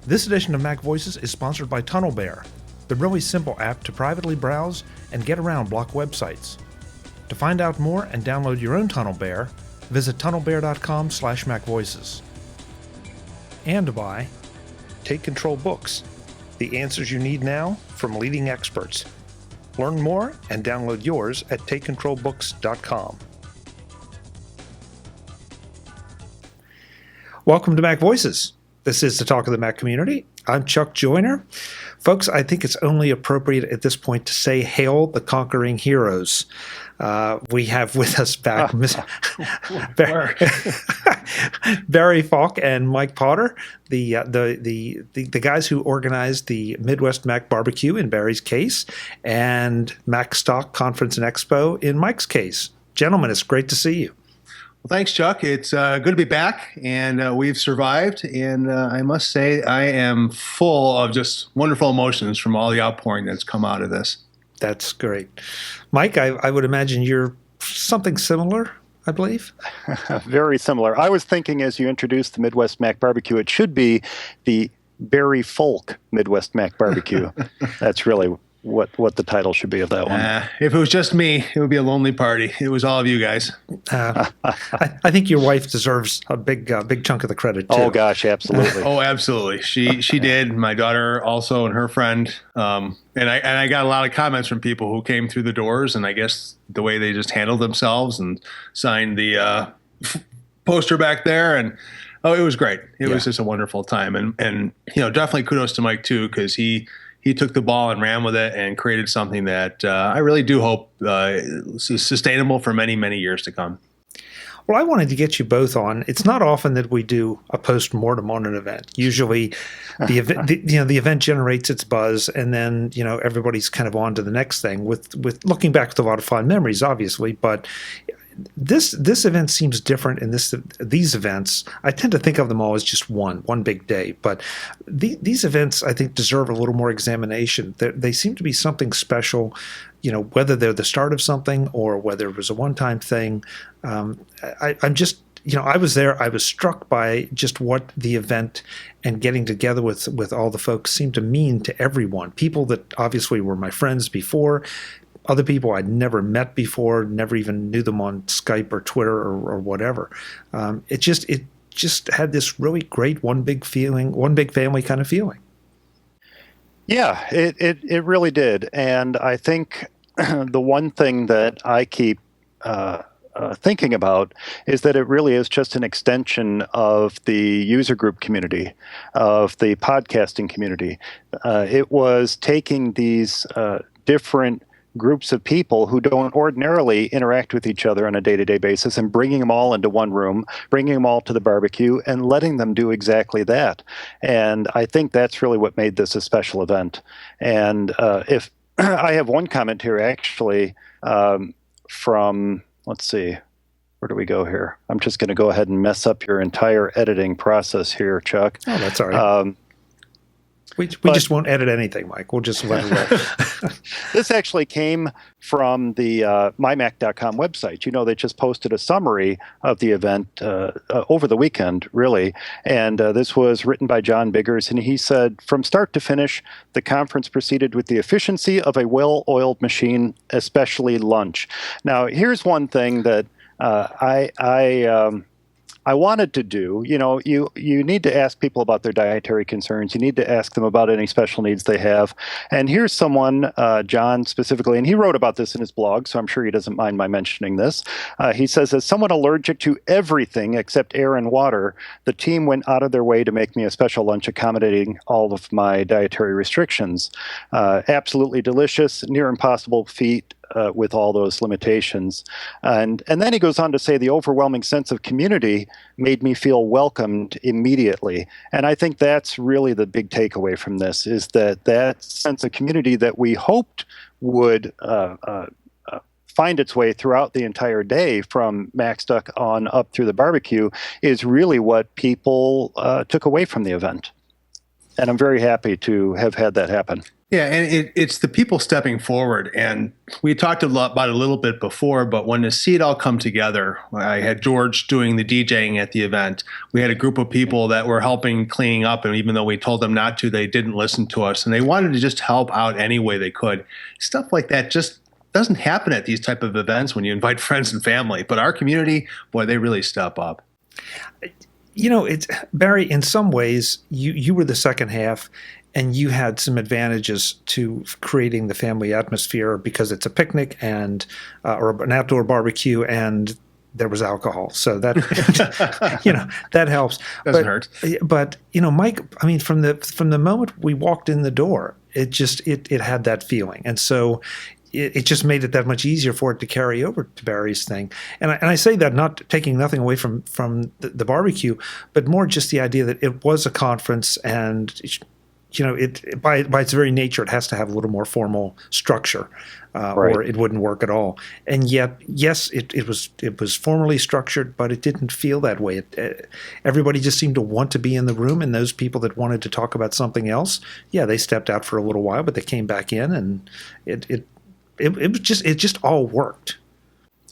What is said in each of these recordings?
This edition of Mac Voices is sponsored by TunnelBear, the really simple app to privately browse and get around block websites. To find out more and download your own TunnelBear, visit tunnelbear.com/MacVoices. And by Take Control Books, the answers you need now from leading experts. Learn more and download yours at takecontrolbooks.com. Welcome to Mac Voices. This is the talk of the Mac community. I'm Chuck Joyner. Folks, I think it's only appropriate at this point to say hail the conquering heroes. We have with us back Barry Fulk and Mike Potter, the guys who organized the Midwest Mac Barbecue in Barry's case, and MacStock Conference and Expo in Mike's case. Gentlemen, it's great to see you. Well, thanks, Chuck. It's good to be back, and we've survived. And I must say, I am full of just wonderful emotions from all the outpouring that's come out of this. That's great. Mike, I would imagine you're something similar, I believe? Very similar. I was thinking as you introduced the Midwest Mac Barbecue, it should be the Barry Fulk Midwest Mac Barbecue. That's really what the title should be of that one. If it was just me, it would be a lonely party. It was all of you guys. I think your wife deserves a big chunk of the credit too. Oh gosh, absolutely. Oh, absolutely. She did. My daughter also, and her friend. And I got a lot of comments from people who came through the doors, and I guess the way they just handled themselves and signed the poster back there, and it was great. It was just a wonderful time, and definitely kudos to Mike too, because he took the ball and ran with it and created something that I really do hope is sustainable for many, many years to come. Well, I wanted to get you both on. It's not often that we do a post-mortem on an event. Usually the event, the event generates its buzz, and then, everybody's kind of on to the next thing with looking back with a lot of fond memories, obviously, but this event seems different in these events. I tend to think of them all as just one big day, but these events I think deserve a little more examination. They seem to be something special, whether they're the start of something or whether it was a one-time thing. I'm just, I was there. I was struck by just what the event and getting together with all the folks seemed to mean to everyone. People that obviously were my friends before, other people I'd never met before, never even knew them on Skype or Twitter or whatever. It just had this really great one big family kind of feeling. Yeah, it really did. And I think the one thing that I keep thinking about is that it really is just an extension of the user group community, of the podcasting community. It was taking these different groups of people who don't ordinarily interact with each other on a day-to-day basis and bringing them all into one room, bringing them all to the barbecue and letting them do exactly that. And I think that's really what made this a special event. And if I have one comment here actually from, let's see, where do we go here? I'm just going to go ahead and mess up your entire editing process here, Chuck. Oh, that's all right. We just won't edit anything, Mike. We'll just let it roll. This actually came from the mymac.com website. They just posted a summary of the event over the weekend, really. And this was written by John Biggers. And he said, from start to finish, the conference proceeded with the efficiency of a well-oiled machine, especially lunch. Now, here's one thing that I wanted to do. You need to ask people about their dietary concerns. You need to ask them about any special needs they have. And here's someone, John specifically, and he wrote about this in his blog, so I'm sure he doesn't mind my mentioning this. He says, as someone allergic to everything except air and water, the team went out of their way to make me a special lunch accommodating all of my dietary restrictions. Absolutely delicious, near impossible feat. With all those limitations. And then he goes on to say the overwhelming sense of community made me feel welcomed immediately. And I think that's really the big takeaway from this, is that sense of community that we hoped would find its way throughout the entire day from MacStock on up through the barbecue is really what people took away from the event. And I'm very happy to have had that happen. Yeah, and it's the people stepping forward. And we talked about it a little bit before, but when to see it all come together, I had George doing the DJing at the event. We had a group of people that were helping cleaning up, and even though we told them not to, they didn't listen to us, and they wanted to just help out any way they could. Stuff like that just doesn't happen at these type of events when you invite friends and family. But our community, boy, they really step up. It's Barry, in some ways, you were the second half, and you had some advantages to creating the family atmosphere because it's a picnic and or an outdoor barbecue, and there was alcohol, so that that helps. Doesn't hurt. But Mike, I mean, from the moment we walked in the door, it had that feeling, and so it just made it that much easier for it to carry over to Barry's thing. And I say that not taking nothing away from the barbecue, but more just the idea that it was a conference, and it by its very nature, it has to have a little more formal structure, Right. or it wouldn't work at all. And yet, yes, it was formally structured, but it didn't feel that way. Everybody just seemed to want to be in the room, and those people that wanted to talk about something else, yeah, they stepped out for a little while, but they came back in, and it just all worked.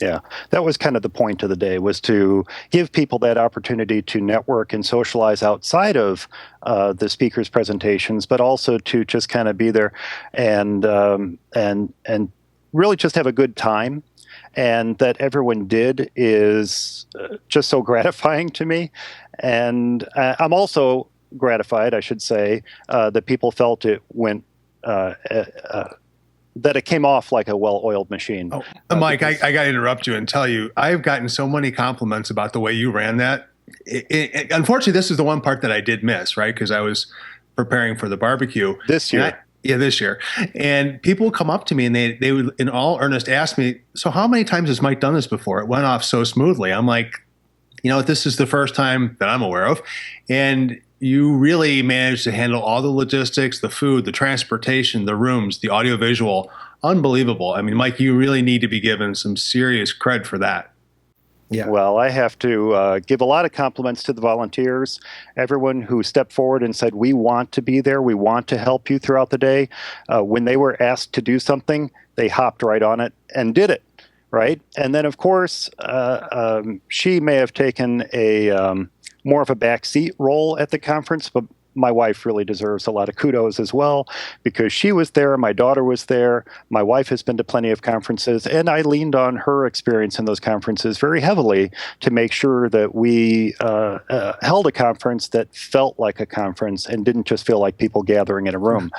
Yeah, that was kind of the point of the day, was to give people that opportunity to network and socialize outside of the speakers' presentations, but also to just kind of be there and really just have a good time. And that everyone did is just so gratifying to me. And I'm also gratified, I should say, that people felt it went that it came off like a well-oiled machine. Oh, Mike, I got to interrupt you and tell you, I've gotten so many compliments about the way you ran that. Unfortunately, this is the one part that I did miss, right? Because I was preparing for the barbecue. This year. This year. And people would come up to me and they would, in all earnest, ask me, so how many times has Mike done this before? It went off so smoothly. I'm like, this is the first time that I'm aware of. And you really managed to handle all the logistics, the food, the transportation, the rooms, the audiovisual. Unbelievable. I mean, Mike, you really need to be given some serious cred for that. Yeah. Well, I have to give a lot of compliments to the volunteers, everyone who stepped forward and said, we want to be there, we want to help you throughout the day. When they were asked to do something, they hopped right on it and did it, right? And then, of course, she may have taken a more of a backseat role at the conference, but my wife really deserves a lot of kudos as well, because she was there, my daughter was there, my wife has been to plenty of conferences, and I leaned on her experience in those conferences very heavily to make sure that we held a conference that felt like a conference and didn't just feel like people gathering in a room.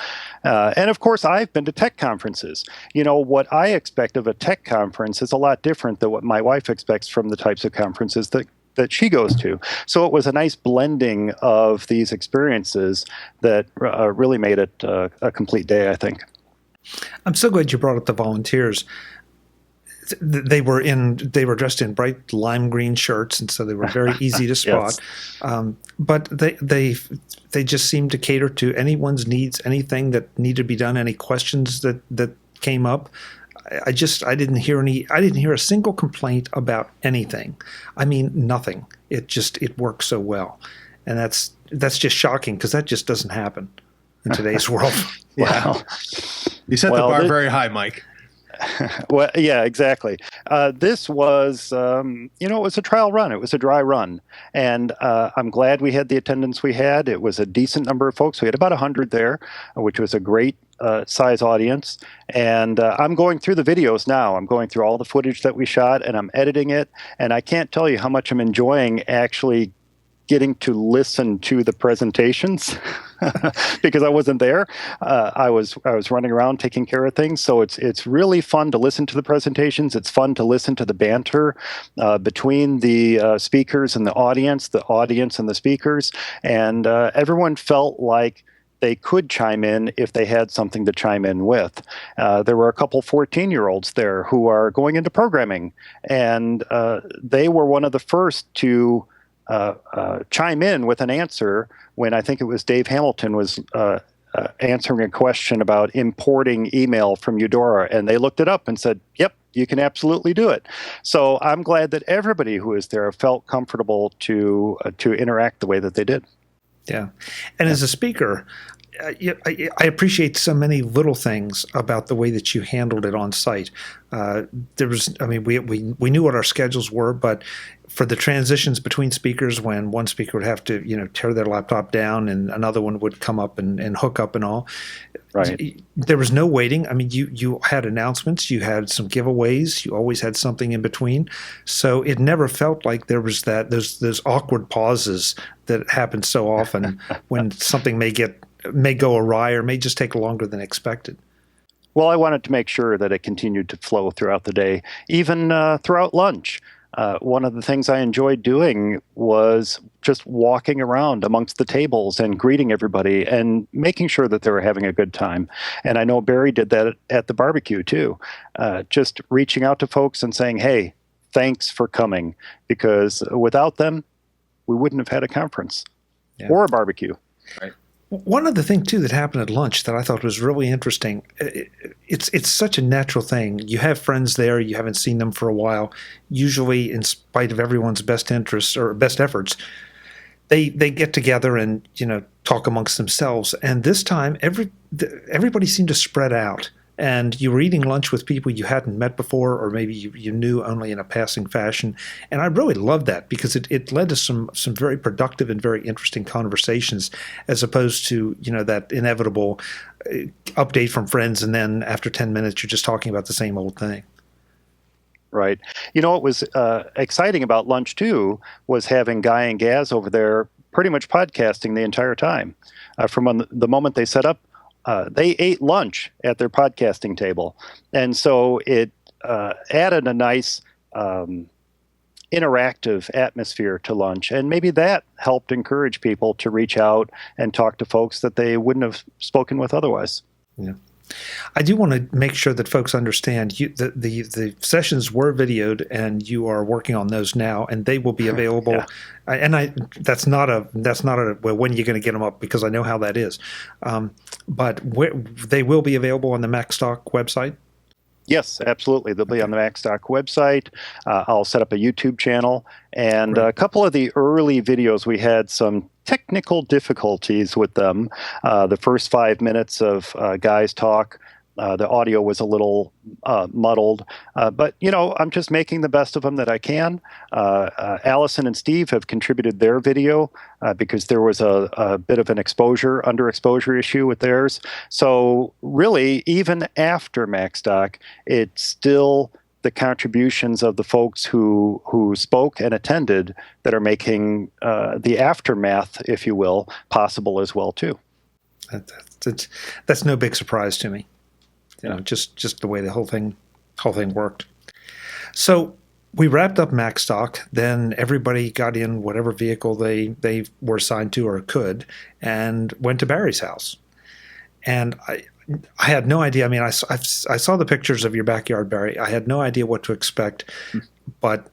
And of course, I've been to tech conferences. What I expect of a tech conference is a lot different than what my wife expects from the types of conferences that she goes to. So it was a nice blending of these experiences that really made it a complete day, I think. I'm so glad you brought up the volunteers. They were dressed in bright lime green shirts, and so they were very easy to spot. Yes. But they just seemed to cater to anyone's needs, anything that needed to be done, any questions that came up. I didn't hear a single complaint about anything. I mean, nothing. It works so well. And that's just shocking, because that just doesn't happen in today's world. Wow. You set the bar very high, Mike. Well, yeah, exactly. This was, it was a trial run. It was a dry run. And I'm glad we had the attendance we had. It was a decent number of folks. We had about 100 there, which was a great size audience. And I'm going through the videos now. I'm going through all the footage that we shot, and I'm editing it. And I can't tell you how much I'm enjoying actually getting to listen to the presentations because I wasn't there. I was running around taking care of things. So it's really fun to listen to the presentations. It's fun to listen to the banter between the speakers and the audience and the speakers. And everyone felt like they could chime in if they had something to chime in with. There were a couple 14-year-olds there who are going into programming, and they were one of the first to chime in with an answer when I think it was Dave Hamilton was answering a question about importing email from Eudora, and they looked it up and said, yep, you can absolutely do it. So I'm glad that everybody who was there felt comfortable to interact the way that they did. Yeah. And as a speaker, I appreciate so many little things about the way that you handled it on site. We knew what our schedules were, but for the transitions between speakers, when one speaker would have to, tear their laptop down and another one would come up and hook up and all, right? There was no waiting. I mean, you had announcements, you had some giveaways, you always had something in between, so it never felt like there was those awkward pauses that happen so often when something may go awry or may just take longer than expected. Well, I wanted to make sure that it continued to flow throughout the day, even throughout lunch. One of the things I enjoyed doing was just walking around amongst the tables and greeting everybody and making sure that they were having a good time. And I know Barry did that at the barbecue too, just reaching out to folks and saying, hey, thanks for coming, because without them, we wouldn't have had a conference or a barbecue. Right. One other thing, too, that happened at lunch that I thought was really interesting, it's such a natural thing. You have friends there. You haven't seen them for a while. Usually, in spite of everyone's best interests or best efforts, they get together and, talk amongst themselves. And this time, everybody seemed to spread out. And you were eating lunch with people you hadn't met before, or maybe you knew only in a passing fashion. And I really loved that because it led to some very productive and very interesting conversations, as opposed to, that inevitable update from friends. And then after 10 minutes, you're just talking about the same old thing. Right. What was exciting about lunch, too, was having Guy and Gaz over there pretty much podcasting the entire time. From the moment they set up, they ate lunch at their podcasting table. And so it added a nice interactive atmosphere to lunch. And maybe that helped encourage people to reach out and talk to folks that they wouldn't have spoken with otherwise. Yeah. I do want to make sure that folks understand the sessions were videoed, and you are working on those now, and they will be available. Yeah. That's not a well, when you're going to get them up, because I know how that is. But they will be available on the MacStock website. Yes, absolutely. They'll be on the MacStock website. I'll set up a YouTube channel. And a couple of the early videos, we had some technical difficulties with them. The first 5 minutes of Guy's talk, the audio was a little muddled. But, I'm just making the best of them that I can. Allison and Steve have contributed their video because there was a bit of an underexposure issue with theirs. So really, even after MacStock, it's still the contributions of the folks who spoke and attended that are making the aftermath, if you will, possible as well, too. That's no big surprise to me. Just the way the whole thing worked. So we wrapped up MacStock. Then everybody got in whatever vehicle they were assigned to or could, and went to Barry's house. And I had no idea. I mean, I saw the pictures of your backyard, Barry. I had no idea what to expect, but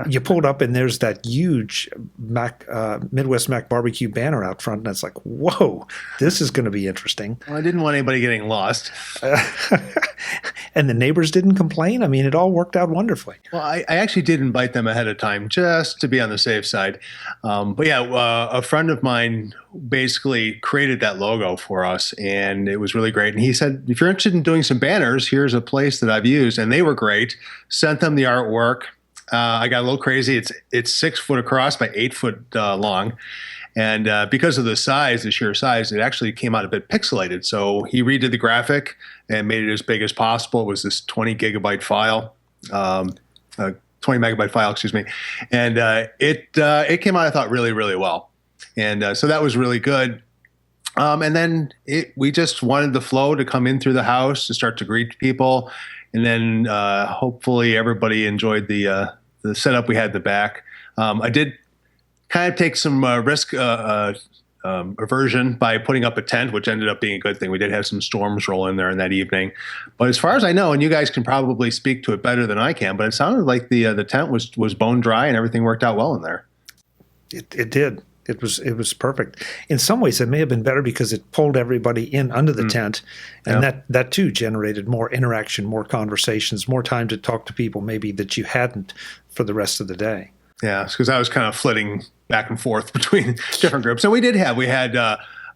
you pulled up and there's that huge Midwest Mac Barbecue banner out front, and it's like, whoa, this is going to be interesting. Well, I didn't want anybody getting lost. And the neighbors didn't complain? I mean, it all worked out wonderfully. Well, I actually did invite them ahead of time just to be on the safe side. A friend of mine basically created that logo for us, and it was really great. And he said, if you're interested in doing some banners, here's a place that I've used, and they were great. Sent them the artwork. I got a little crazy. It's 6 foot across by 8 foot long. And because of the sheer size, it actually came out a bit pixelated. So he redid the graphic and made it as big as possible. It was this 20 megabyte file, excuse me. And it came out, I thought, really, really well. And so that was really good. And then we just wanted the flow to come in through the house to start to greet people. And then hopefully everybody enjoyed the setup we had in the back. I did kind of take some risk aversion by putting up a tent, which ended up being a good thing. We did have some storms roll in there in that evening. But as far as I know, and you guys can probably speak to it better than I can, but it sounded like the tent was bone dry and everything worked out well in there. It did. It was perfect. In some ways, it may have been better because it pulled everybody in under the tent, and that too generated more interaction, more conversations, more time to talk to people maybe that you hadn't for the rest of the day. Yeah, because I was kind of flitting back and forth between different groups. And we had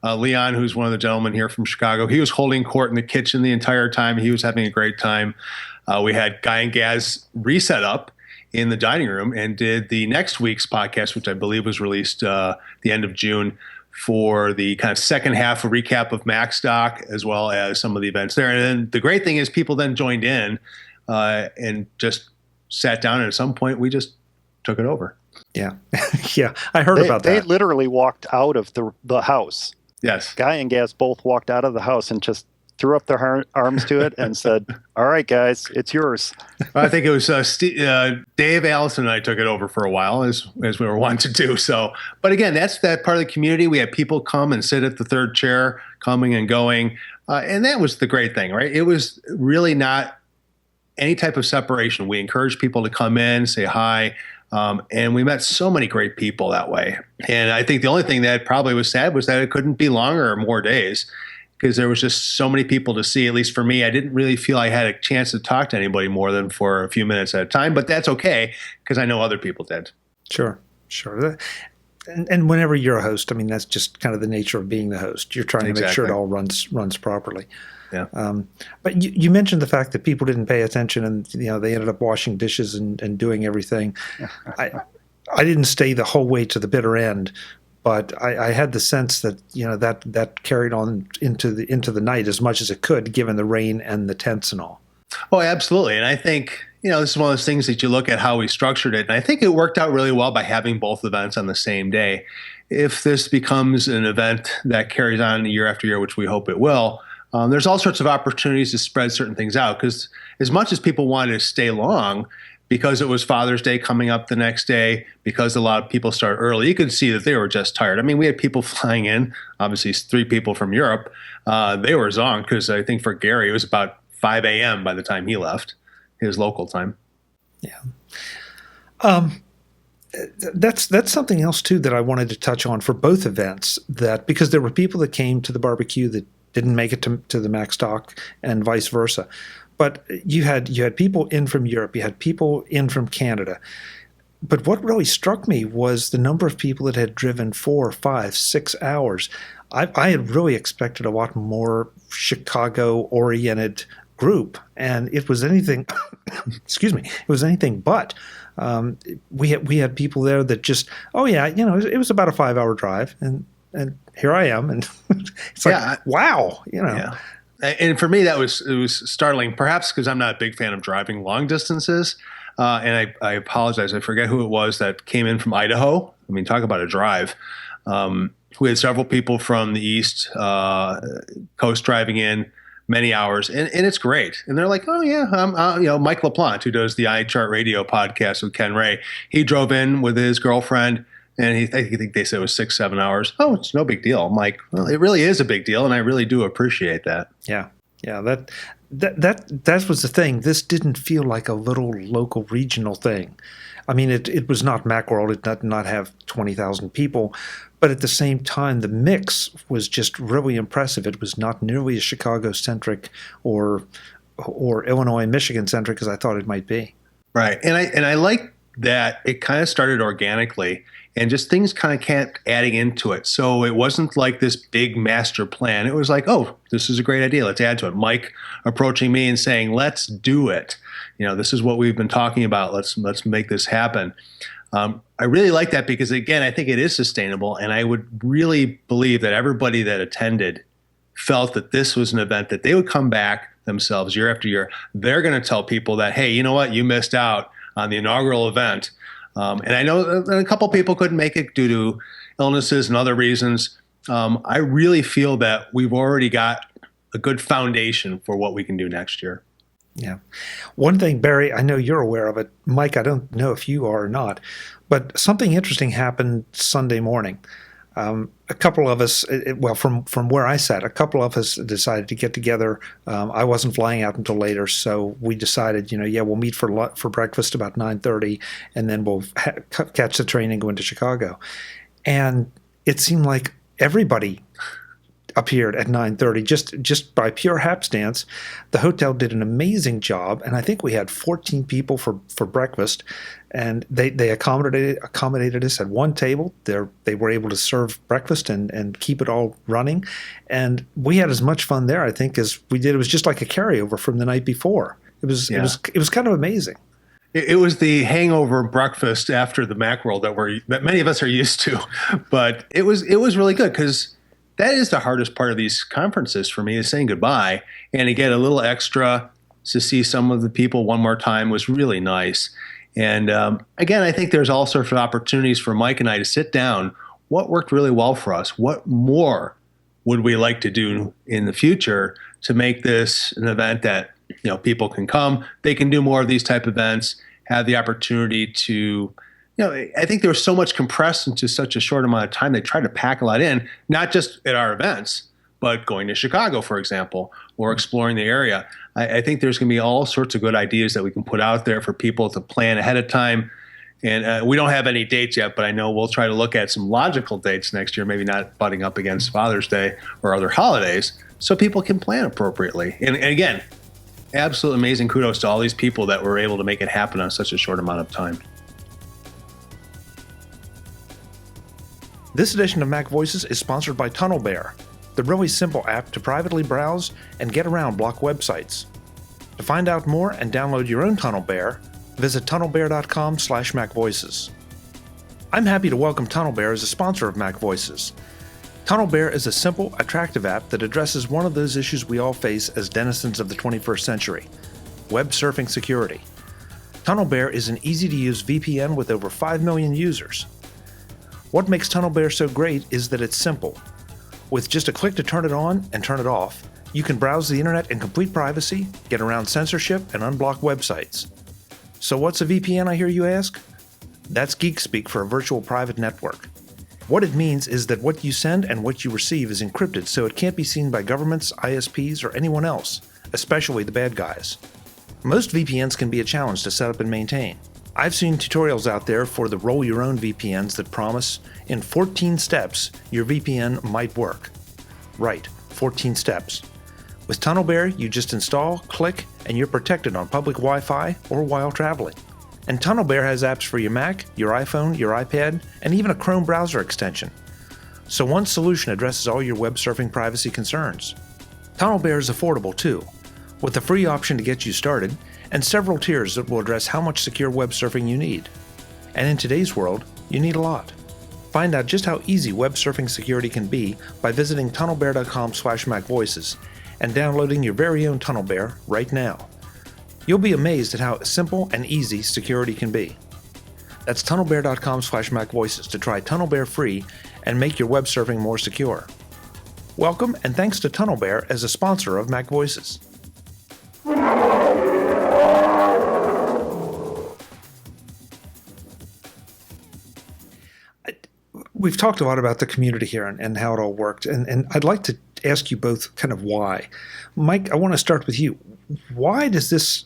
Leon, who's one of the gentlemen here from Chicago, he was holding court in the kitchen the entire time. He was having a great time. We had Guy and Gaz reset up in the dining room and did the next week's podcast, which I believe was released the end of June, for the kind of second half recap of MacStock, as well as some of the events there. And then the great thing is people then joined in and just sat down, and at some point we just took it over. Yeah. Yeah. I heard about that. They literally walked out of the house. Yes. Guy and Gaz both walked out of the house and just threw up their arms to it and said, "All right, guys, it's yours." I think it was Dave, Allison, and I took it over for a while, as we were wanting to do. So, but again, that's that part of the community. We had people come and sit at the third chair, coming and going, and that was the great thing, right? It was really not any type of separation. We encouraged people to come in, say hi, and we met so many great people that way. And I think the only thing that probably was sad was that it couldn't be longer or more days, because there was just so many people to see. At least for me, I didn't really feel I had a chance to talk to anybody more than for a few minutes at a time, but that's okay because I know other people did. Sure. And whenever you're a host, I mean, that's just kind of the nature of being the host. You're trying to make sure it all runs properly. Yeah. But you mentioned the fact that people didn't pay attention, and they ended up washing dishes and doing everything. I didn't stay the whole way to the bitter end, but I had the sense that that carried on into the night as much as it could, given the rain and the tents and all. Oh, absolutely. And I think this is one of those things that you look at how we structured it, and I think it worked out really well by having both events on the same day. If this becomes an event that carries on year after year, which we hope it will, there's all sorts of opportunities to spread certain things out, because as much as people wanted to stay long, because it was Father's Day coming up the next day, because a lot of people start early, you could see that they were just tired. I mean, we had people flying in, obviously 3 people from Europe. They were zonked, because I think for Gary, it was about 5 a.m. by the time he left, his local time. Yeah. That's something else, too, that I wanted to touch on for both events, that because there were people that came to the barbecue that didn't make it to the MacStock and vice versa. But you had people in from Europe, you had people in from Canada. But what really struck me was the number of people that had driven 4, 5, 6 hours. I had really expected a lot more Chicago-oriented group, and it was anything excuse me, it was anything but. We had people there that just, it was about a 5-hour drive, and here I am, and it's like, wow, Yeah. And for me, it was startling, perhaps because I'm not a big fan of driving long distances. And I apologize. I forget who it was that came in from Idaho. I mean, talk about a drive. We had several people from the East Coast driving in many hours, and it's great. And they're like, oh yeah, Mike LaPlante, who does the iChart Radio podcast with Ken Ray, he drove in with his girlfriend, and I think they said it was 6-7 hours. Oh, it's no big deal. I'm like, well, it really is a big deal, and I really do appreciate that. Yeah. That was the thing. This didn't feel like a little local regional thing. I mean, it was not Macworld. It did not have 20,000 people, but at the same time, the mix was just really impressive. It was not nearly as Chicago-centric or Illinois and Michigan-centric as I thought it might be. Right, and I like that it kind of started organically, and just things kind of kept adding into it. So it wasn't like this big master plan. It was like, oh, this is a great idea. Let's add to it. Mike approaching me and saying, let's do it. This is what we've been talking about. Let's make this happen. I really like that because, again, I think it is sustainable. And I would really believe that everybody that attended felt that this was an event that they would come back themselves year after year. They're going to tell people that, hey, you know what? You missed out on the inaugural event. And I know a couple people couldn't make it due to illnesses and other reasons. I really feel that we've already got a good foundation for what we can do next year. Yeah. One thing, Barry, I know you're aware of it. Mike, I don't know if you are or not, but something interesting happened Sunday morning. A couple of us, from where I sat, a couple of us decided to get together. I wasn't flying out until later, so we decided, we'll meet for breakfast about 9:30, and then we'll catch the train and go into Chicago. And it seemed like everybody appeared at 9:30 just by pure hapstance. The hotel did an amazing job, and I think we had 14 people for breakfast, and they accommodated us at one table. They were able to serve breakfast and keep it all running, and we had as much fun there, I think, as we did. It was just like a carryover from the night before. It was kind of amazing. It was the hangover breakfast after the Macworld that many of us are used to, but it was really good because that is the hardest part of these conferences for me, is saying goodbye, and to get a little extra to see some of the people one more time was really nice. And again, I think there's all sorts of opportunities for Mike and I to sit down. What worked really well for us? What more would we like to do in the future to make this an event that people can come, they can do more of these type of events, have the opportunity to, I think there was so much compressed into such a short amount of time. They tried to pack a lot in, not just at our events, but going to Chicago, for example, or exploring the area. I think there's going to be all sorts of good ideas that we can put out there for people to plan ahead of time. And we don't have any dates yet, but I know we'll try to look at some logical dates next year, maybe not butting up against Father's Day or other holidays, so people can plan appropriately. And again, absolutely amazing kudos to all these people that were able to make it happen on such a short amount of time. This edition of Mac Voices is sponsored by TunnelBear, the really simple app to privately browse and get around block websites. To find out more and download your own TunnelBear, visit tunnelbear.com/MacVoices. I'm happy to welcome TunnelBear as a sponsor of Mac Voices. TunnelBear is a simple, attractive app that addresses one of those issues we all face as denizens of the 21st century: web surfing security. TunnelBear is an easy-to-use VPN with over 5 million users. What makes TunnelBear so great is that it's simple. With just a click to turn it on and turn it off, you can browse the internet in complete privacy, get around censorship, and unblock websites. So what's a VPN, I hear you ask? That's geek speak for a virtual private network. What it means is that what you send and what you receive is encrypted, so it can't be seen by governments, ISPs, or anyone else, especially the bad guys. Most VPNs can be a challenge to set up and maintain. I've seen tutorials out there for the roll your own VPNs that promise in 14 steps your VPN might work. Right, 14 steps. With TunnelBear, you just install, click, and you're protected on public Wi-Fi or while traveling. And TunnelBear has apps for your Mac, your iPhone, your iPad, and even a Chrome browser extension. So one solution addresses all your web surfing privacy concerns. TunnelBear is affordable too, with a free option to get you started, and several tiers that will address how much secure web surfing you need. And in today's world, you need a lot. Find out just how easy web surfing security can be by visiting tunnelbear.com/MacVoices and downloading your very own TunnelBear right now. You'll be amazed at how simple and easy security can be. That's tunnelbear.com/MacVoices to try TunnelBear free and make your web surfing more secure. Welcome, and thanks to TunnelBear as a sponsor of Mac Voices. We've talked a lot about the community here and how it all worked, and I'd like to ask you both kind of why. Mike, I want to start with you. Why is this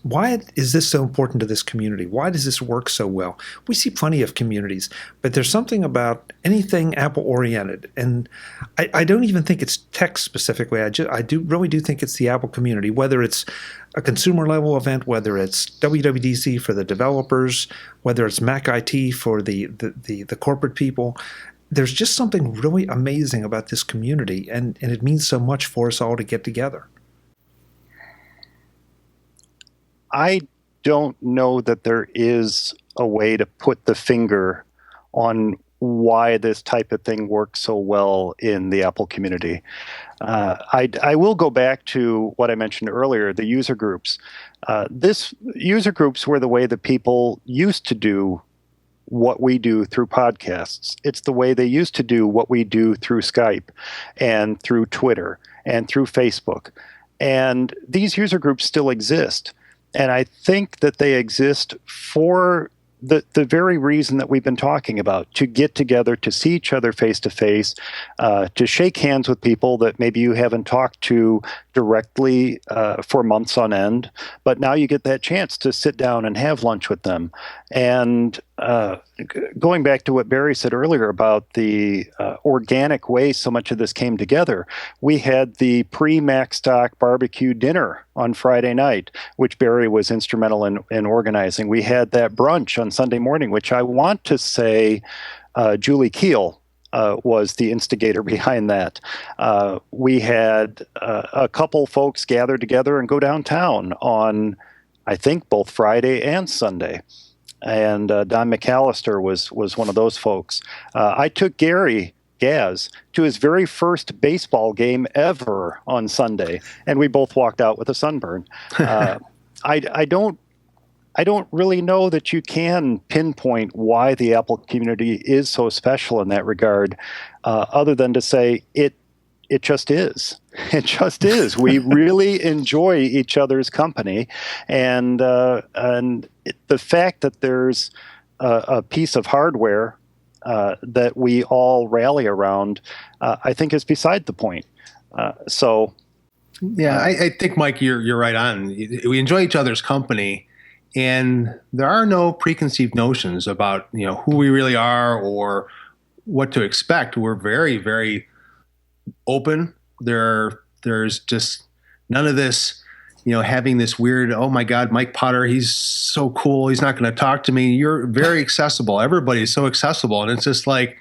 so important to this community? Why does this work so well? We see plenty of communities, but there's something about anything Apple-oriented, and I don't even think it's tech specifically. I really do think it's the Apple community, whether it's a consumer-level event, whether it's WWDC for the developers, whether it's Mac IT for the corporate people. There's just something really amazing about this community, and it means so much for us all to get together. I don't know that there is a way to put the finger on why this type of thing works so well in the Apple community. I will go back to what I mentioned earlier, the user groups. This user groups were the way that people used to do what we do through podcasts. It's the way they used to do what we do through Skype and through Twitter and through Facebook. And these user groups still exist. And I think that they exist for the very reason that we've been talking about, to get together, to see each other face to face, to shake hands with people that maybe you haven't talked to directly for months on end, but now you get that chance to sit down and have lunch with them. And going back to what Barry said earlier about the organic way so much of this came together, we had the pre-MacStock barbecue dinner on Friday night, which Barry was instrumental in organizing. We had that brunch on Sunday morning, which I want to say Julie Keel was the instigator behind that. We had a couple folks gather together and go downtown on, I think, both Friday and Sunday. And Don McAllister was one of those folks. I took Gary Gaz to his very first baseball game ever on Sunday, and we both walked out with a sunburn. I don't really know that you can pinpoint why the Apple community is so special in that regard, other than to say it just is. It just is. We really enjoy each other's company, and the fact that there's a piece of hardware that we all rally around, I think, is beside the point. Yeah, I think, Mike, you're right on. We enjoy each other's company. And there are no preconceived notions about, who we really are or what to expect. We're very, very open. There's just none of this, having this weird, oh my God, Mike Potter, he's so cool, he's not going to talk to me. You're very accessible. Everybody's so accessible. And it's just like,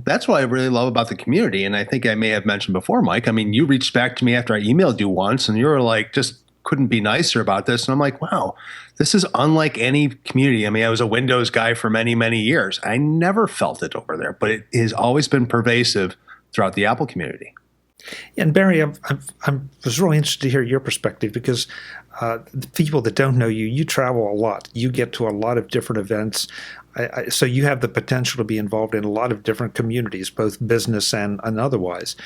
that's what I really love about the community. And I think I may have mentioned before, Mike, I mean, you reached back to me after I emailed you once and you were like, just couldn't be nicer about this. And I'm like, wow, this is unlike any community. I mean, I was a Windows guy for many, many years. I never felt it over there, but it has always been pervasive throughout the Apple community. And Barry, I was really interested to hear your perspective because the people that don't know you, you travel a lot. You get to a lot of different events. So you have the potential to be involved in a lot of different communities, both business and otherwise.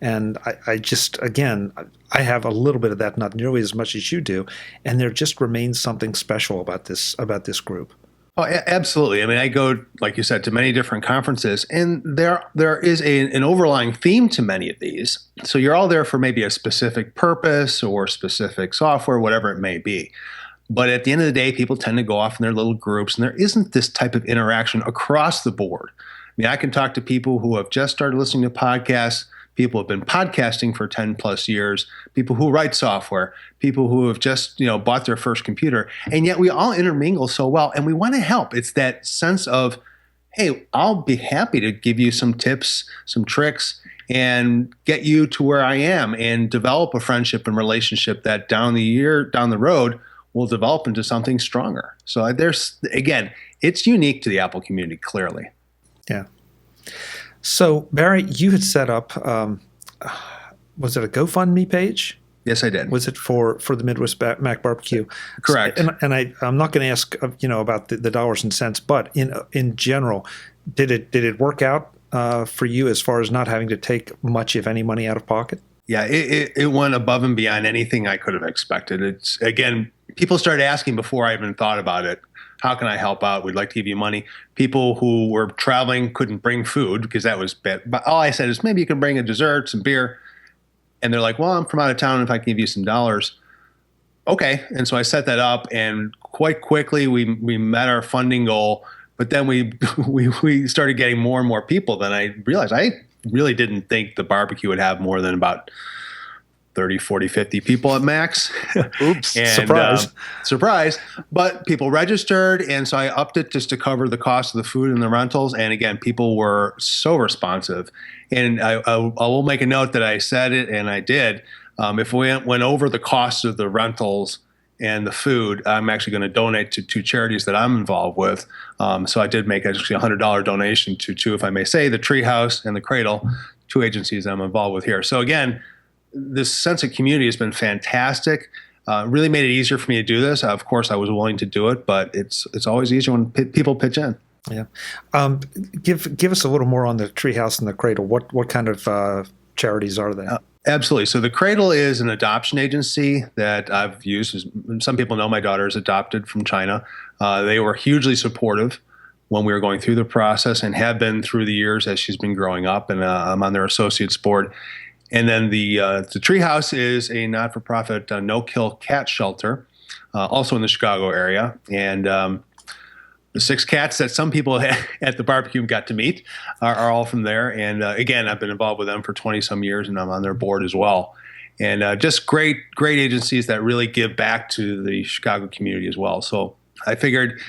And I just, again, I have a little bit of that, not nearly as much as you do. And there just remains something special about this group. Oh, absolutely. I mean, I go, like you said, to many different conferences, and there is an overlying theme to many of these. So you're all there for maybe a specific purpose or specific software, whatever it may be. But at the end of the day, people tend to go off in their little groups, and there isn't this type of interaction across the board. I mean, I can talk to people who have just started listening to podcasts, people who have been podcasting for 10 plus years, people who write software, people who have just, bought their first computer. And yet we all intermingle so well, and we want to help. It's that sense of, hey, I'll be happy to give you some tips, some tricks, and get you to where I am and develop a friendship and relationship that down the road will develop into something stronger. So again, it's unique to the Apple community, clearly. Yeah. So Barry, you had set up, was it a GoFundMe page? Yes, I did. Was it for the Midwest Mac Barbecue? Correct. So, and I'm not going to ask, about the dollars and cents, but in general, did it work out for you as far as not having to take much, if any, money out of pocket? Yeah, it went above and beyond anything I could have expected. It's, again, people started asking before I even thought about it, how can I help out? We'd like to give you money. People who were traveling couldn't bring food because that was bad. But all I said is maybe you can bring a dessert, some beer. And they're like, well, I'm from out of town. If I can give you some dollars. Okay. And so I set that up, and quite quickly we met our funding goal. But then we started getting more and more people. Then I realized I really didn't think the barbecue would have more than about 30, 40, 50 people at max. Oops, and, surprise. Surprise. But people registered, and so I upped it just to cover the cost of the food and the rentals. And again, people were so responsive. And I will make a note that I said it, and I did. If we went over the cost of the rentals and the food, I'm actually going to donate to two charities that I'm involved with. So I did make actually a $100 donation to two, if I may say, the Treehouse and the Cradle, two agencies I'm involved with here. So again, this sense of community has been fantastic. Really made it easier for me to do this. Of course, I was willing to do it, but it's always easier when people pitch in. Yeah. Give us a little more on the Treehouse and the Cradle. What kind of charities are they? Absolutely. So the Cradle is an adoption agency that I've used. Some people know my daughter is adopted from China. They were hugely supportive when we were going through the process and have been through the years as she's been growing up. And I'm on their associates board. And then the Treehouse is a not-for-profit no-kill cat shelter, also in the Chicago area. And the 6 cats that some people at the barbecue got to meet are all from there. And again, I've been involved with them for 20-some years, and I'm on their board as well. And just great agencies that really give back to the Chicago community as well. So I figured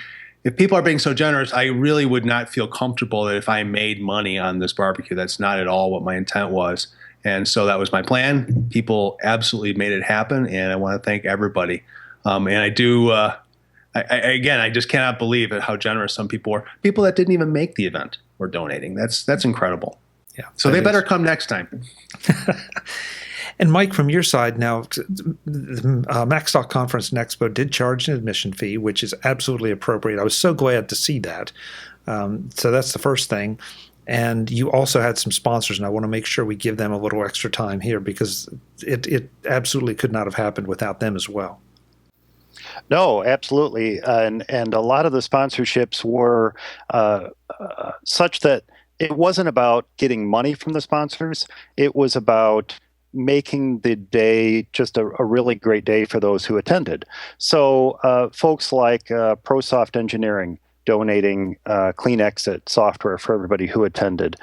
if people are being so generous, I really would not feel comfortable that if I made money on this barbecue. That's not at all what my intent was. And so that was my plan. People absolutely made it happen, and I want to thank everybody. And I do, I just cannot believe at how generous some people were. People that didn't even make the event were donating. That's incredible. Yeah. So they better come next time. And Mike, from your side now, the MacStock Conference and Expo did charge an admission fee, which is absolutely appropriate. I was so glad to see that. So that's the first thing. And you also had some sponsors, and I want to make sure we give them a little extra time here because it absolutely could not have happened without them as well. No, absolutely. And a lot of the sponsorships were such that it wasn't about getting money from the sponsors. It was about making the day just a really great day for those who attended. So folks like ProSoft Engineering donating Clean Exit software for everybody who attended.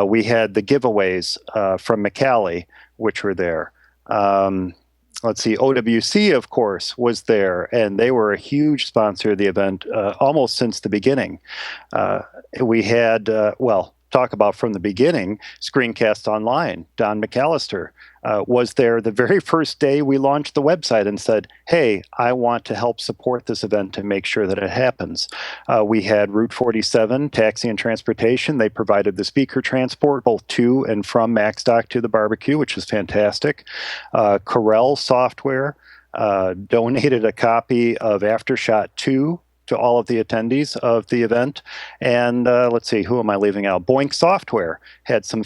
We had the giveaways from McCallie, which were there. Let's see, OWC, of course, was there, and they were a huge sponsor of the event almost since the beginning. We had, talk about from the beginning, Screencast Online. Don McAllister was there the very first day we launched the website and said, hey, I want to help support this event and make sure that it happens. We had Route 47, Taxi and Transportation. They provided the speaker transport both to and from MacStock to the barbecue, which was fantastic. Corel Software donated a copy of Aftershock 2 to all of the attendees of the event. And let's see, who am I leaving out? Boink Software had some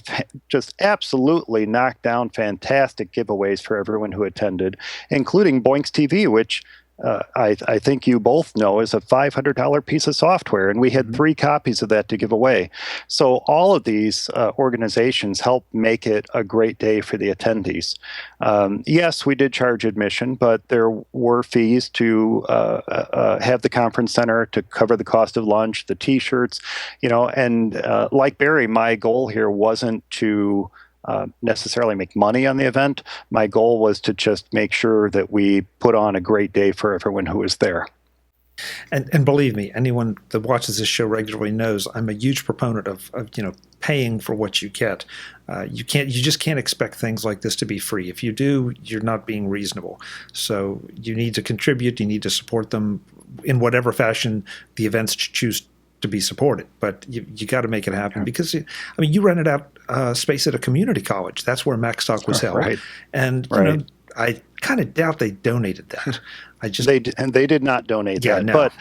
just absolutely knocked down fantastic giveaways for everyone who attended, including Boink's TV, which I think you both know is a $500 piece of software, and we had 3 copies of that to give away. So all of these organizations help make it a great day for the attendees. Yes, we did charge admission, but there were fees to have the conference center to cover the cost of lunch, the T-shirts, and like Barry, my goal here wasn't to necessarily make money on the event. My goal was to just make sure that we put on a great day for everyone who was there. And believe me, anyone that watches this show regularly knows I'm a huge proponent of paying for what you get. You just can't expect things like this to be free. If you do, you're not being reasonable. So you need to contribute. You need to support them in whatever fashion the events choose to be supported, but you got to make it happen because you rented out space at a community college. That's where MacStock was held, right. And right. I kind of doubt they donated that. They did not donate that, but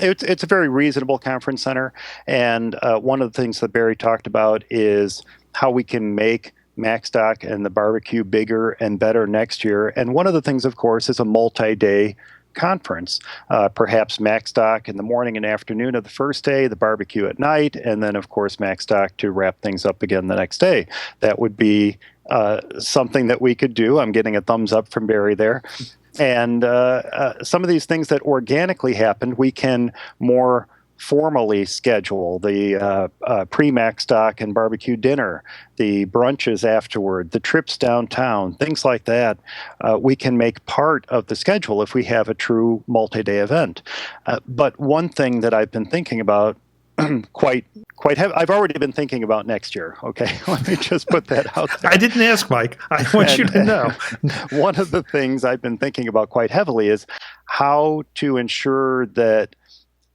it's a very reasonable conference center. And one of the things that Barry talked about is how we can make MacStock and the barbecue bigger and better next year. And one of the things, of course, is a multi-day conference, perhaps MacStock in the morning and afternoon of the first day, the barbecue at night, and then, of course, MacStock to wrap things up again the next day. That would be something that we could do. I'm getting a thumbs up from Barry there. And some of these things that organically happened, we can more formally schedule the pre-MacStock and barbecue dinner, the brunches afterward, the trips downtown, things like that. We can make part of the schedule if we have a true multi-day event. But one thing that I've been thinking about quite heavy, I've already been thinking about next year. Okay, let me just put that out there. I didn't ask, Mike. I want you to know. One of the things I've been thinking about quite heavily is how to ensure that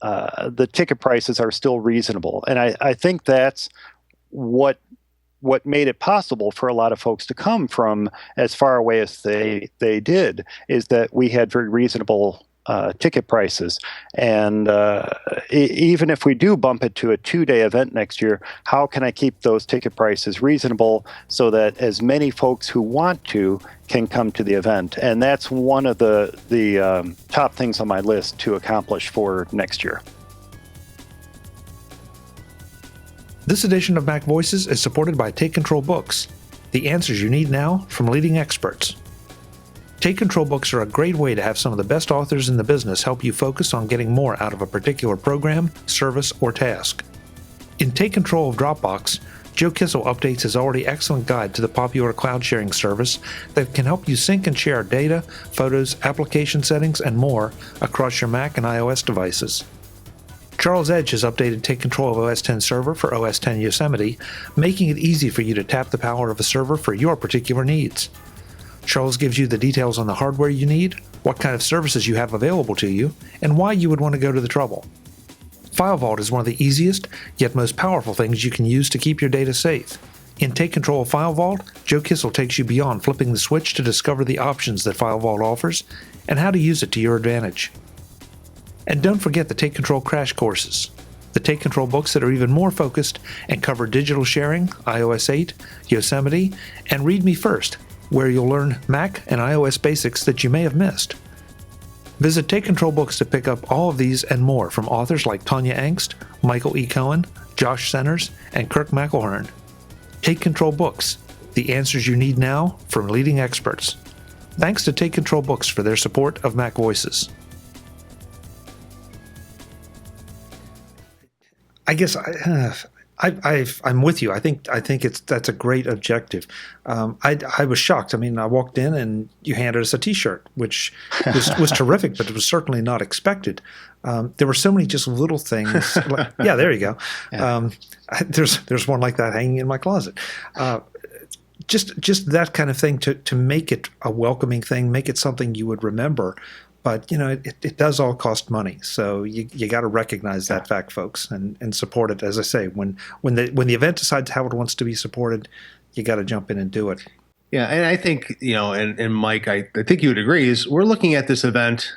the ticket prices are still reasonable. And I think that's what made it possible for a lot of folks to come from as far away as they did, is that we had very reasonable ticket prices. And even if we do bump it to a 2-day event next year, how can I keep those ticket prices reasonable so that as many folks who want to can come to the event? And that's one of the top things on my list to accomplish for next year. This edition of Mac Voices is supported by Take Control Books. the answers you need now from leading experts. Take Control books are a great way to have some of the best authors in the business help you focus on getting more out of a particular program, service, or task. In Take Control of Dropbox, Joe Kissel updates his already excellent guide to the popular cloud sharing service that can help you sync and share data, photos, application settings, and more across your Mac and iOS devices. Charles Edge has updated Take Control of OS X Server for OS X Yosemite, making it easy for you to tap the power of a server for your particular needs. Charles gives you the details on the hardware you need, what kind of services you have available to you, and why you would want to go to the trouble. FileVault is one of the easiest, yet most powerful things you can use to keep your data safe. In Take Control of FileVault, Joe Kissel takes you beyond flipping the switch to discover the options that FileVault offers and how to use it to your advantage. And don't forget the Take Control crash courses, the Take Control books that are even more focused and cover digital sharing, iOS 8, Yosemite, and Read Me First, where you'll learn Mac and iOS basics that you may have missed. Visit Take Control Books to pick up all of these and more from authors like Tanya Angst, Michael E. Cohen, Josh Centers, and Kirk McElhearn. Take Control Books, the answers you need now from leading experts. Thanks to Take Control Books for their support of Mac Voices. I guess I'm with you. I think that's a great objective. I was shocked. I mean, I walked in and you handed us a T-shirt, which was terrific, but it was certainly not expected. There were so many just little things. Yeah, there you go. Yeah. There's one like that hanging in my closet. Just that kind of thing to make it a welcoming thing, make it something you would remember. But, it does all cost money. So you got to recognize that fact, folks, and support it. As I say, when the event decides how it wants to be supported, you got to jump in and do it. Yeah, and I think, and Mike, I think you would agree, is we're looking at this event,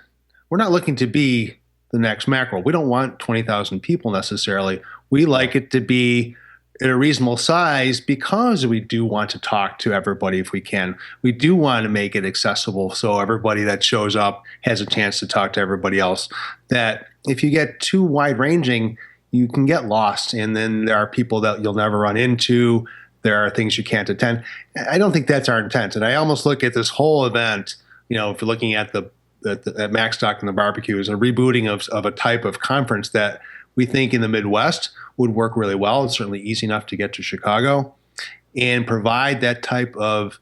we're not looking to be the next Macworld. We don't want 20,000 people necessarily. We like it to be at a reasonable size because we do want to talk to everybody if we can. We do want to make it accessible so everybody that shows up has a chance to talk to everybody else. That if you get too wide-ranging, you can get lost, and then there are people that you'll never run into. There are things you can't attend. I don't think that's our intent, and I almost look at this whole event, if you're looking at at MacStock and the barbecue, as a rebooting of a type of conference that we think in the Midwest would work really well. It's certainly easy enough to get to Chicago and provide that type of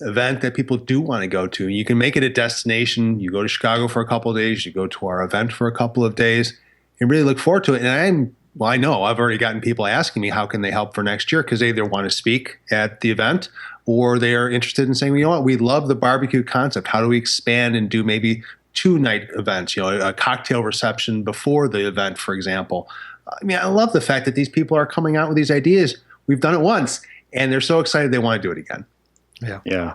event that people do want to go to. You can make it a destination. You go to Chicago for a couple of days. You go to our event for a couple of days and really look forward to it. And I know I've already gotten people asking me how can they help for next year because they either want to speak at the event or they are interested in saying, you know what, we love the barbecue concept. How do we expand and do maybe 2-night events, a cocktail reception before the event, for example. I mean, I love the fact that these people are coming out with these ideas. We've done it once, and they're so excited they want to do it again. Yeah.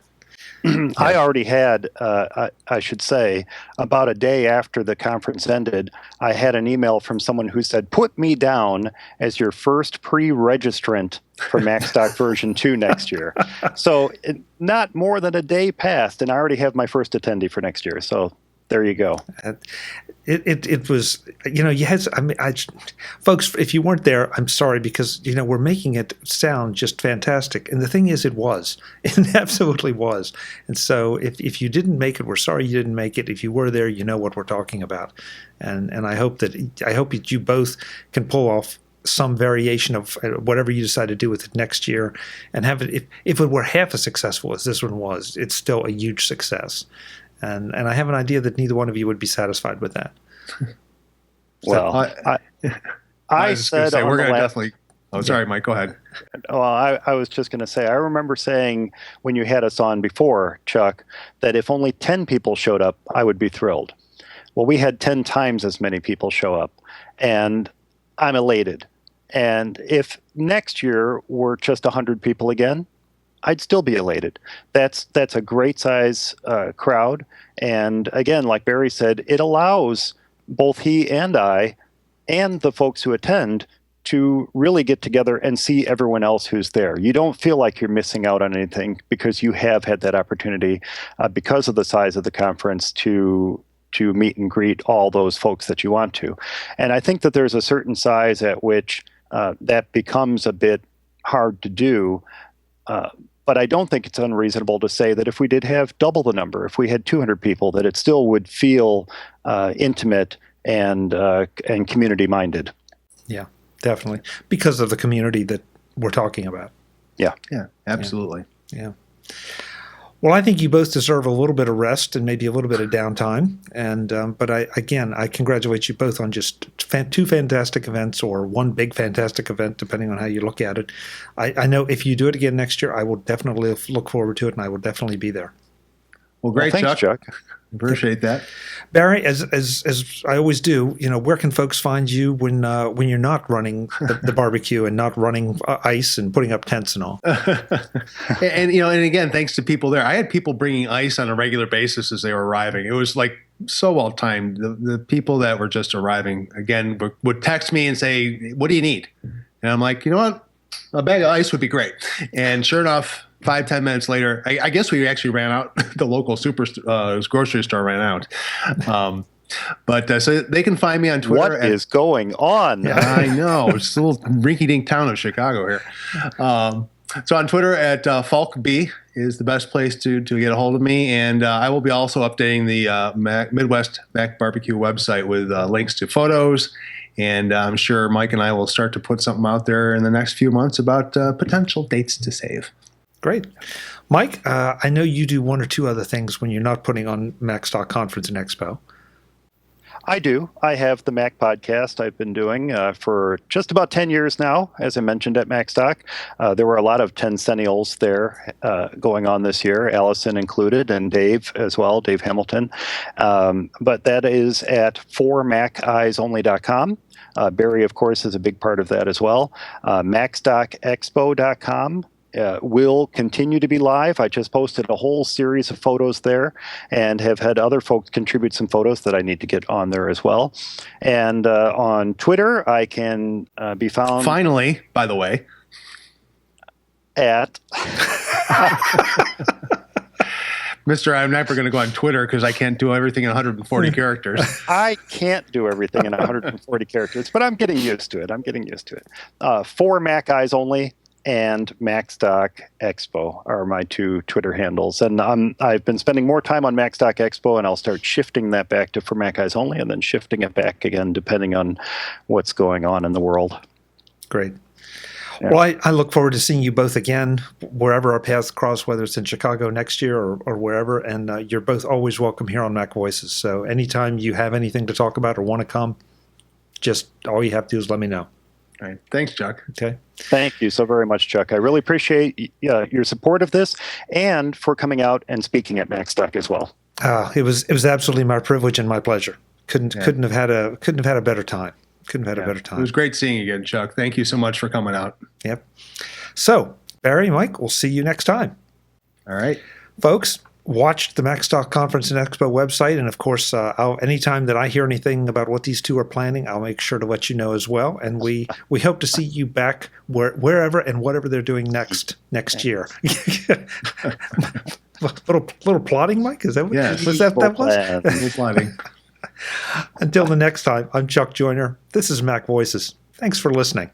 I already had, I should say, about a day after the conference ended, I had an email from someone who said, put me down as your first pre-registrant for MacStock version 2 next year. So not more than a day passed, and I already have my first attendee for next year. So there you go. It was, you had, folks, if you weren't there, I'm sorry, because, we're making it sound just fantastic. And the thing is, it absolutely was. And so if you didn't make it, we're sorry you didn't make it. If you were there, you know what we're talking about. And I hope that you both can pull off some variation of whatever you decide to do with it next year and have it, if it were half as successful as this one was, it's still a huge success. And I have an idea that neither one of you would be satisfied with that. Well, I said say, we're going to definitely. Oh, sorry, Mike. Go ahead. Well, I was just going to say, I remember saying when you had us on before, Chuck, that if only 10 people showed up, I would be thrilled. Well, we had 10 times as many people show up, and I'm elated. And if next year were just 100 people again, I'd still be elated. That's a great size crowd. And again, like Barry said, it allows both he and I and the folks who attend to really get together and see everyone else who's there. You don't feel like you're missing out on anything because you have had that opportunity because of the size of the conference to meet and greet all those folks that you want to. And I think that there's a certain size at which that becomes a bit hard to do. But I don't think it's unreasonable to say that if we did have double the number, if we had 200 people, that it still would feel intimate and community-minded. Yeah, definitely. Because of the community that we're talking about. Yeah. Yeah, absolutely. Yeah. Well, I think you both deserve a little bit of rest and maybe a little bit of downtime. And but I congratulate you both on just two fantastic events, or one big fantastic event, depending on how you look at it. I know if you do it again next year, I will definitely look forward to it, and I will definitely be there. Well, great, thanks, Chuck. Appreciate that. Barry, as I always do, where can folks find you when you're not running the barbecue and not running ice and putting up tents and all? and again, thanks to people there. I had people bringing ice on a regular basis as they were arriving. It was like so well timed. The people that were just arriving again would text me and say, "What do you need?" And I'm like, you know what, a bag of ice would be great. And sure enough, 5-10 minutes later, I guess we actually ran out. The local grocery store ran out. But so they can find me on Twitter. What is going on? I know. It's a little rinky-dink town of Chicago here. So on Twitter at FulkB is the best place to get a hold of me. And I will be also updating the Midwest Mac Barbecue website with links to photos. And I'm sure Mike and I will start to put something out there in the next few months about potential dates to save. Great. Mike, I know you do one or two other things when you're not putting on MacStock Conference and Expo. I do. I have the Mac podcast I've been doing for just about 10 years now, as I mentioned at MacStock. There were a lot of 10-centennials there going on this year, Allison included, and Dave as well, Dave Hamilton. But that is at 4maceyesonly.com. Barry, of course, is a big part of that as well. MacStockExpo.com. Will continue to be live. I just posted a whole series of photos there and have had other folks contribute some photos that I need to get on there as well. And on Twitter, I can be found... Finally, by the way. At... Mister, I'm never going to go on Twitter because I can't do everything in 140 characters. I can't do everything in 140 characters, but I'm getting used to it. For Mac Eyes Only and MacStock Expo are my two Twitter handles. And I've been spending more time on MacStock Expo, and I'll start shifting that back to For Mac Eyes Only, and then shifting it back again depending on what's going on in the world. Great. Yeah. Well, I look forward to seeing you both again, wherever our paths cross, whether it's in Chicago next year or wherever. And you're both always welcome here on Mac Voices. So anytime you have anything to talk about or want to come, just all you have to do is let me know. All right. Thanks, Chuck. Okay. Thank you so very much, Chuck. I really appreciate your support of this and for coming out and speaking at MacStock as well. It was absolutely my privilege and my pleasure. Couldn't have had a better time. Couldn't have had a better time. It was great seeing you again, Chuck. Thank you so much for coming out. Yep. So, Barry, Mike, we'll see you next time. All right. Folks, watch the MacStock Conference and Expo website. And, of course, anytime that I hear anything about what these two are planning, I'll make sure to let you know as well. And we hope to see you back wherever and whatever they're doing next year. little plotting, Mike? Is that what that was? Little plotting. Until the next time, I'm Chuck Joyner. This is Mac Voices. Thanks for listening.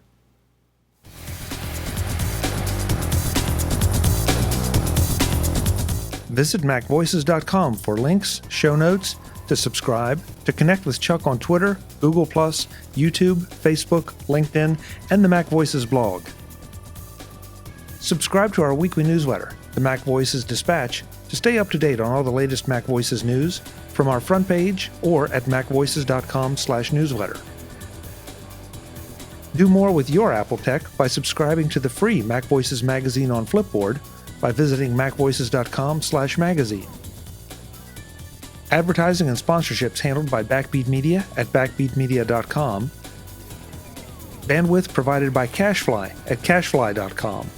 Visit MacVoices.com for links, show notes, to subscribe, to connect with Chuck on Twitter, Google+, YouTube, Facebook, LinkedIn, and the Mac Voices blog. Subscribe to our weekly newsletter, the MacVoices Dispatch, to stay up to date on all the latest Mac Voices news from our front page or at macvoices.com/newsletter. Do more with your Apple tech by subscribing to the free MacVoices Magazine on Flipboard by visiting macvoices.com/magazine. Advertising and sponsorships handled by Backbeat Media at backbeatmedia.com. Bandwidth provided by CashFly at cashfly.com.